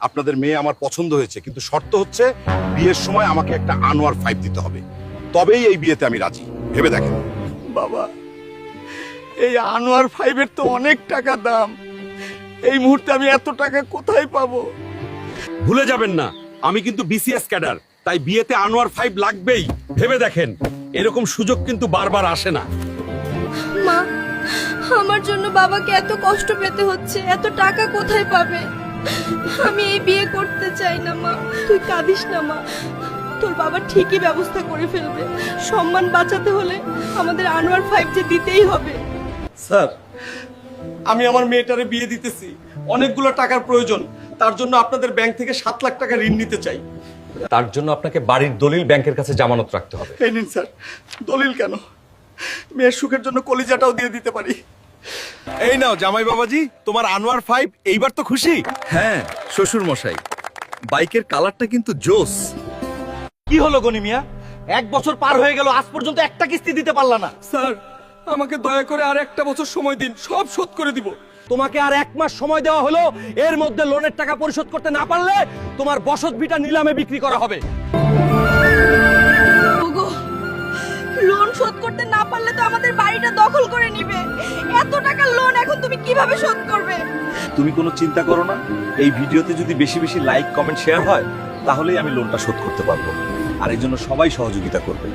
আপনাদের মেয়ে আমার পছন্দ হয়েছে, কিন্তু শর্ত হচ্ছে বিয়ের সময় আমাকে একটা আনোয়ার 5 দিতে হবে, তবেই এই বিয়েতে আমি রাজি। ভেবে দেখেন। বাবা, এই আনোয়ার 5-এর তো অনেক টাকা দাম। এই মুহূর্তে আমি এত টাকা কোথায় পাবো? ভুলে যাবেন না, আমি কিন্তু বিসিএস ক্যাডার, তাই বিয়েতে আনোয়ার 5 লাগবেই। ভেবে দেখেন, এরকম সুযোগ কিন্তু বারবার আসে না। মা, আমার জন্য বাবাকে এত কষ্ট পেতে হচ্ছে, এত টাকা কোথায় পাবে? আমি এই বিয়ে করতে চাই না মা। তুই কাঁদিস না মা, তোর বাবা ঠিকই ব্যবস্থা করে ফেলবে। সম্মান বাঁচাতে হলে আমাদের আনোয়ার 5 যে দিতেই হবে। স্যার, আমি আমার মেয়েটারে বিয়ে দিতেছি, অনেকগুলো টাকার প্রয়োজন। তার জন্য আপনাদের ব্যাংক থেকে 7 লাখ টাকা ঋণ নিতে চাই। তার জন্য আপনাকে বাড়ির দলিল ব্যাংকের কাছে জামানত রাখতে হবে। এই নিন স্যার। দলিল কেন? মেয়ের সুখের জন্য কলিজাটাও দিয়ে দিতে পারি। এই নাও জামাই বাবাজি, তোমার আনোয়ার 5। এইবার তো খুশি? হ্যাঁ শ্বশুর মশাই, বাইকের কালারটা কিন্তু জোস। কি হলো গনি মিয়া? 1 বছর পার হয়ে গেল, আজ পর্যন্ত একটা কিস্তি দিতে পারলা না। স্যার, আমাকে দয়া করে আর একটা বছর সময় দিন, সব শোধ করে দিব। তোমাকে আর 1 মাস সময় দেওয়া হলো। এর মধ্যে লোনের টাকা পরিশোধ করতে না পারলে তোমার বসত ভিটা নিলামে বিক্রি করা হবে। ওগো, লোন শোধ করতে না পারলে তো আমাদের বাড়িটা দখল করে নিবে। এত টাকা লোন এখন তুমি কিভাবে শোধ করবে? তুমি কোনো চিন্তা করো না, এই ভিডিওতে যদি বেশি বেশি লাইক কমেন্ট শেয়ার হয় তাহলেই আমি লোনটা শোধ করতে পারবো। আর এই জন্য সবাই সহযোগিতা করবে।